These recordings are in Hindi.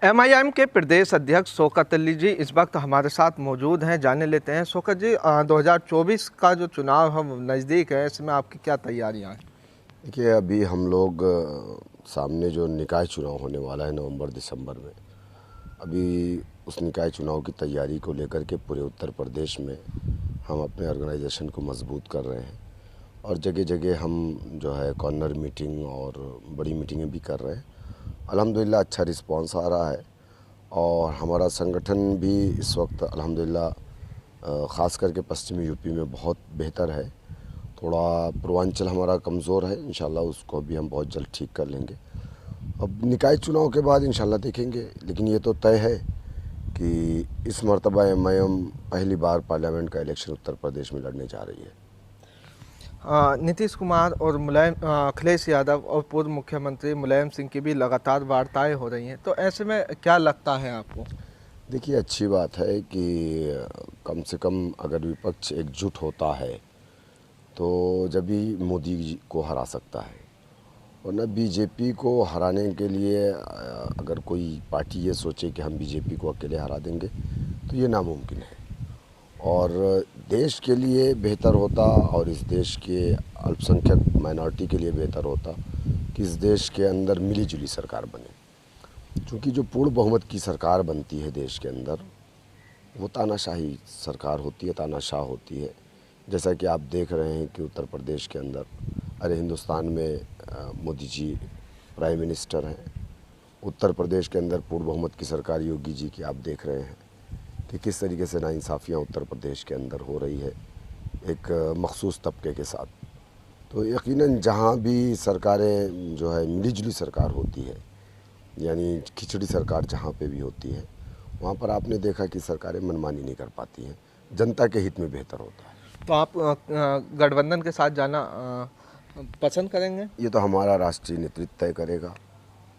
एमआईएम के प्रदेश अध्यक्ष शौकत अली जी इस वक्त हमारे साथ मौजूद हैं। जाने लेते हैं शौकत जी, 2024 का जो चुनाव हम नज़दीक है, इसमें आपकी क्या तैयारियां हैं? देखिए, अभी हम लोग सामने जो निकाय चुनाव होने वाला है नवंबर दिसंबर में, अभी उस निकाय चुनाव की तैयारी को लेकर के पूरे उत्तर प्रदेश में हम अपने ऑर्गेनाइजेशन को मजबूत कर रहे हैं और जगह जगह हम जो है कॉर्नर मीटिंग और बड़ी मीटिंगें भी कर रहे हैं। अल्हम्दुलिल्लाह अच्छा रिस्पांस आ रहा है और हमारा संगठन भी इस वक्त अल्हम्दुलिल्लाह ख़ास करके पश्चिमी यूपी में बहुत बेहतर है। थोड़ा पूर्वांचल हमारा कमज़ोर है, इंशाल्लाह उसको भी हम बहुत जल्द ठीक कर लेंगे। अब निकाय चुनाव के बाद इंशाल्लाह देखेंगे, लेकिन ये तो तय है कि इस मर्तबा एमआईएम पहली बार पार्लियामेंट का इलेक्शन उत्तर प्रदेश में लड़ने जा रही है। नीतीश कुमार और अखिलेश यादव और पूर्व मुख्यमंत्री मुलायम सिंह की भी लगातार वार्ताएं हो रही हैं, तो ऐसे में क्या लगता है आपको? देखिए, अच्छी बात है कि कम से कम अगर विपक्ष एकजुट होता है तो जब भी मोदी जी को हरा सकता है, वरना बीजेपी को हराने के लिए अगर कोई पार्टी ये सोचे कि हम बीजेपी को अकेले हरा देंगे तो ये नामुमकिन है। और देश के लिए बेहतर होता और इस देश के अल्पसंख्यक माइनॉरिटी के लिए बेहतर होता कि इस देश के अंदर मिली-जुली सरकार बने, क्योंकि जो पूर्ण बहुमत की सरकार बनती है देश के अंदर, वो तानाशाही सरकार होती है, तानाशाह होती है। जैसा कि आप देख रहे हैं कि उत्तर प्रदेश के अंदर, अरे हिंदुस्तान में मोदी जी प्राइम मिनिस्टर हैं, उत्तर प्रदेश के अंदर पूर्ण बहुमत की सरकार योगी जी की आप देख रहे हैं कि किस तरीके से नाइंसाफ़ियाँ उत्तर प्रदेश के अंदर हो रही है एक मखसूस तबके के साथ। तो यकीनन जहाँ भी सरकारें जो है मिली-जुली सरकार होती है, यानी खिचड़ी सरकार जहाँ पे भी होती है, वहाँ पर आपने देखा कि सरकारें मनमानी नहीं कर पाती हैं, जनता के हित में बेहतर होता है। तो आप गठबंधन के साथ जाना पसंद करेंगे? ये तो हमारा राष्ट्रीय नेतृत्व तय करेगा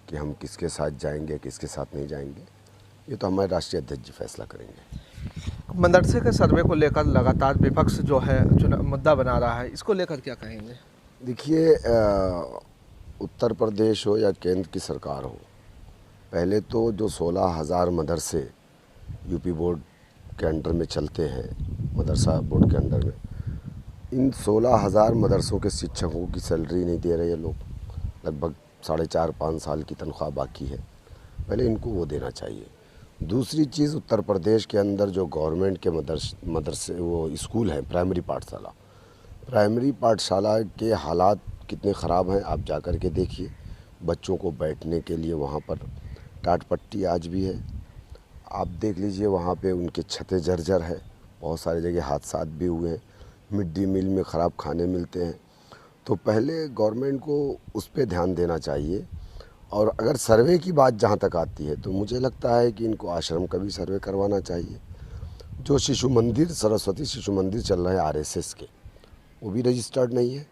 कि हम किसके साथ जाएंगे, किसके साथ नहीं जाएंगे। ये तो हमारे राष्ट्रीय अध्यक्ष जी फैसला करेंगे। मदरसे के सर्वे को लेकर लगातार विपक्ष जो है मुद्दा बना रहा है, इसको लेकर क्या कहेंगे? देखिए, उत्तर प्रदेश हो या केंद्र की सरकार हो, पहले तो जो 16,000 मदरसे यूपी बोर्ड के अंडर में चलते हैं, मदरसा बोर्ड के अंडर में, इन 16,000 मदरसों के शिक्षकों की सैलरी नहीं दे रहे लोग। लगभग 4.5-5 साल की तनख्वाह बाकी है, पहले इनको वो देना चाहिए। दूसरी चीज़, उत्तर प्रदेश के अंदर जो गवर्नमेंट के मदरसे वो स्कूल हैं, प्राइमरी पाठशाला के हालात कितने ख़राब हैं आप जा कर के देखिए। बच्चों को बैठने के लिए वहाँ पर टाट पट्टी आज भी है, आप देख लीजिए वहाँ पे उनके छतें जर्जर है, बहुत सारी जगह हादसात भी हुए हैं, मिड डे मील में ख़राब खाने मिलते हैं। तो पहले गवर्नमेंट को उस पर ध्यान देना चाहिए। और अगर सर्वे की बात जहाँ तक आती है तो मुझे लगता है कि इनको आश्रम का भी सर्वे करवाना चाहिए। जो शिशु मंदिर, सरस्वती शिशु मंदिर चल रहे हैं आरएसएस के, वो भी रजिस्टर्ड नहीं है,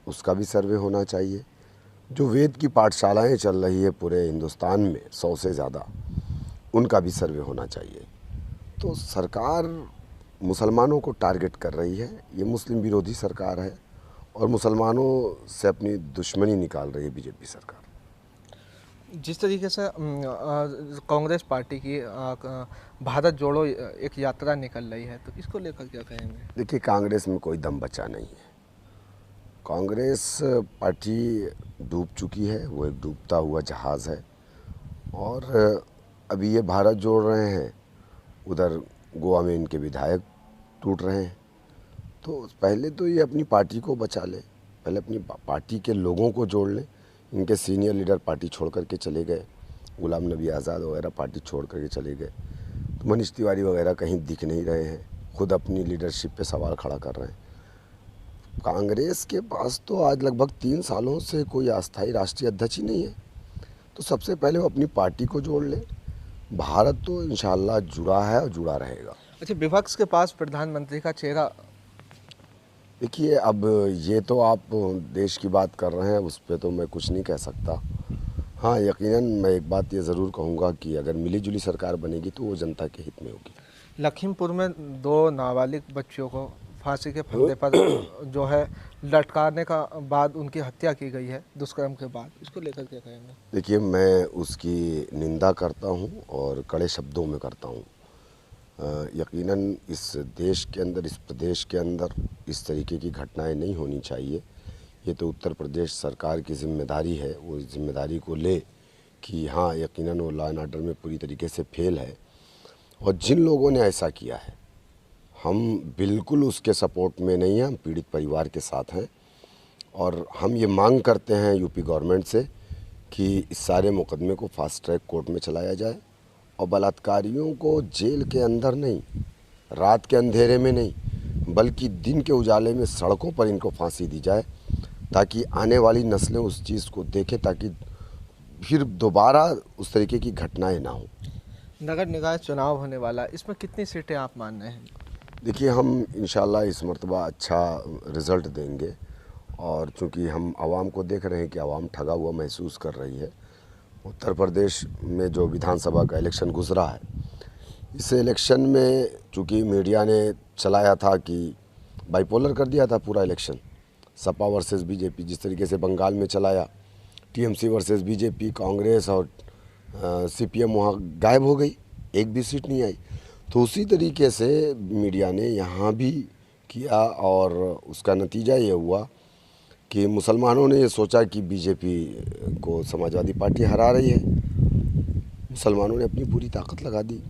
उसका भी सर्वे होना चाहिए। जो वेद की पाठशालाएं चल रही है पूरे हिंदुस्तान में 100 से ज़्यादा, उनका भी सर्वे होना चाहिए। तो सरकार मुसलमानों को टारगेट कर रही है, ये मुस्लिम विरोधी सरकार है और मुसलमानों से अपनी दुश्मनी निकाल रही है बीजेपी सरकार। जिस तरीके से कांग्रेस पार्टी की भारत जोड़ो एक यात्रा निकल रही है, तो इसको लेकर क्या कहेंगे? देखिए, कांग्रेस में कोई दम बचा नहीं है। कांग्रेस पार्टी डूब चुकी है, वो एक डूबता हुआ जहाज़ है। और अभी ये भारत जोड़ रहे हैं, उधर गोवा में इनके विधायक टूट रहे हैं। तो पहले तो ये अपनी पार्टी को बचा ले, पहले अपनी पार्टी के लोगों को जोड़ लें। इनके सीनियर लीडर पार्टी छोड़ करके चले गए, गुलाम नबी आज़ाद वगैरह पार्टी छोड़ करके चले गए, तो मनीष तिवारी वगैरह कहीं दिख नहीं रहे हैं, खुद अपनी लीडरशिप पे सवाल खड़ा कर रहे हैं। कांग्रेस के पास तो आज लगभग 3 सालों से कोई अस्थायी राष्ट्रीय अध्यक्ष ही नहीं है। तो सबसे पहले वो अपनी पार्टी को जोड़ ले। भारत तो इंशाल्लाह जुड़ा है और जुड़ा रहेगा। अच्छा, विपक्ष के पास प्रधानमंत्री का चेहरा, देखिए, अब ये तो आप देश की बात कर रहे हैं, उस पर तो मैं कुछ नहीं कह सकता। हाँ, यकीनन मैं एक बात ये ज़रूर कहूँगा कि अगर मिली-जुली सरकार बनेगी तो वो जनता के हित में होगी। लखीमपुर में 2 नाबालिग बच्चियों को फांसी के फंदे पर जो है लटकाने का बाद उनकी हत्या की गई है दुष्कर्म के बाद, इसको लेकर क्या कहेंगे? देखिए, मैं उसकी निंदा करता हूं और कड़े शब्दों में करता हूं। यकीनन इस देश के अंदर, इस प्रदेश के अंदर इस तरीके की घटनाएं नहीं होनी चाहिए। ये तो उत्तर प्रदेश सरकार की जिम्मेदारी है, वो इस जिम्मेदारी को ले कि हाँ, यकीनन वो लॉ एंड ऑर्डर में पूरी तरीके से फेल है। और जिन लोगों ने ऐसा किया है, हम बिल्कुल उसके सपोर्ट में नहीं हैं, हम पीड़ित परिवार के साथ हैं। और हम ये मांग करते हैं यूपी गवर्नमेंट से कि इस सारे मुकदमे को फास्ट ट्रैक कोर्ट में चलाया जाए और बलात्कारियों को जेल के अंदर नहीं, रात के अंधेरे में नहीं, बल्कि दिन के उजाले में सड़कों पर इनको फांसी दी जाए, ताकि आने वाली नस्लें उस चीज़ को देखें, ताकि फिर दोबारा उस तरीके की घटनाएं ना हो। नगर निकाय चुनाव होने वाला, इसमें कितनी सीटें आप मान रहे हैं? देखिए, हम इंशाल्लाह इस मर्तबा अच्छा रिज़ल्ट देंगे। और चूँकि हम आवाम को देख रहे हैं कि आवाम ठगा हुआ महसूस कर रही है। उत्तर प्रदेश में जो विधानसभा का इलेक्शन गुजरा है, इस इलेक्शन में चूँकि मीडिया ने चलाया था कि बाइपोलर कर दिया था पूरा इलेक्शन, सपा वर्सेस बीजेपी, जिस तरीके से बंगाल में चलाया, टीएमसी वर्सेस बीजेपी, कांग्रेस और सीपीएम वहाँ गायब हो गई, एक भी सीट नहीं आई। तो उसी तरीके से मीडिया ने यहाँ भी किया और उसका नतीजा ये हुआ कि मुसलमानों ने ये सोचा कि बीजेपी को समाजवादी पार्टी हरा रही है। मुसलमानों ने अपनी पूरी ताकत लगा दी,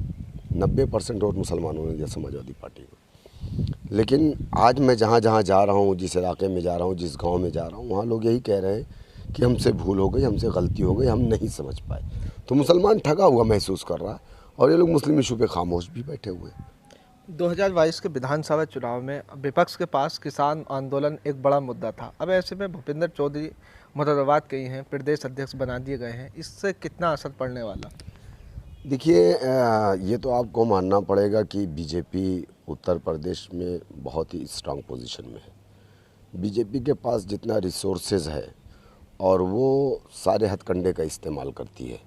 90% वोट मुसलमानों ने दिया समाजवादी पार्टी को। लेकिन आज मैं जहाँ जहाँ जा रहा हूँ, जिस इलाके में जा रहा हूँ, जिस गांव में जा रहा हूँ, वहाँ लोग यही कह रहे हैं कि हमसे भूल हो गई, हमसे गलती हो गई, हम नहीं समझ पाए। तो मुसलमान ठगा हुआ महसूस कर रहा है और ये लोग मुस्लिम इशू पे खामोश भी बैठे हुए हैं। 2022 के विधानसभा चुनाव में विपक्ष के पास किसान आंदोलन एक बड़ा मुद्दा था। अब ऐसे में भूपेंद्र चौधरी मुरादाबाद के ही हैं, प्रदेश अध्यक्ष बना दिए गए हैं, इससे कितना असर पड़ने वाला? देखिए, ये तो आपको मानना पड़ेगा कि बीजेपी उत्तर प्रदेश में बहुत ही स्ट्रांग पोजीशन में है। बीजेपी के पास जितना रिसोर्सेज है और वो सारे हथकंडे का इस्तेमाल करती है।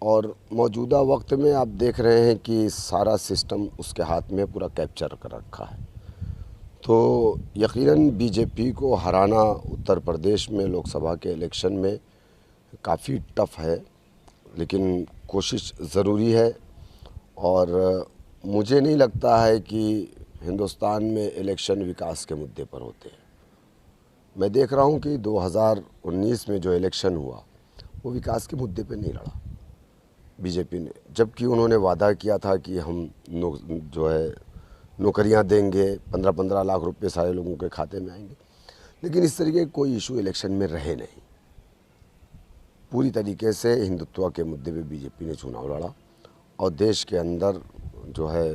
और मौजूदा वक्त में आप देख रहे हैं कि सारा सिस्टम उसके हाथ में पूरा कैप्चर कर रखा है। तो यकीनन बीजेपी को हराना उत्तर प्रदेश में लोकसभा के इलेक्शन में काफ़ी टफ है, लेकिन कोशिश ज़रूरी है। और मुझे नहीं लगता है कि हिंदुस्तान में इलेक्शन विकास के मुद्दे पर होते हैं। मैं देख रहा हूँ कि 2019 में जो इलेक्शन हुआ वो विकास के मुद्दे पे नहीं लड़ा बीजेपी ने, जबकि उन्होंने वादा किया था कि हम नौकरियां देंगे, 15-15 लाख रुपए सारे लोगों के खाते में आएंगे। लेकिन इस तरीके कोई इशू इलेक्शन में रहे नहीं। पूरी तरीके से हिंदुत्व के मुद्दे पे बीजेपी ने चुनाव लड़ा और देश के अंदर जो है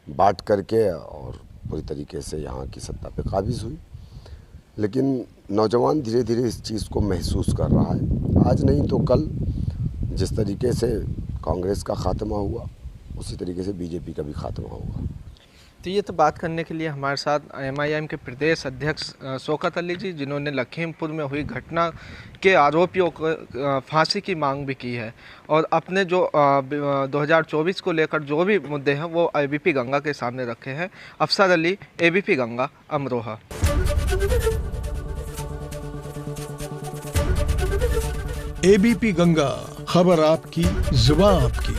बांट करके और पूरी तरीके से यहाँ की सत्ता पे काबिज हुई। लेकिन नौजवान धीरे धीरे इस चीज़ को महसूस कर रहा है। आज नहीं तो कल जिस तरीके से कांग्रेस का खात्मा हुआ, उसी तरीके से बीजेपी का भी खात्मा होगा। तो ये तो बात करने के लिए हमारे साथ एमआईएम के प्रदेश अध्यक्ष शौकत अली जी, जिन्होंने लखीमपुर में हुई घटना के आरोपियों को फांसी की मांग भी की है और अपने जो 2024 को लेकर जो भी मुद्दे हैं वो एबीपी गंगा के सामने रखे हैं। अफसर अली, एबीपी गंगा, अमरोहा। एबीपी गंगा, खबर आपकी, जुबान आपकी।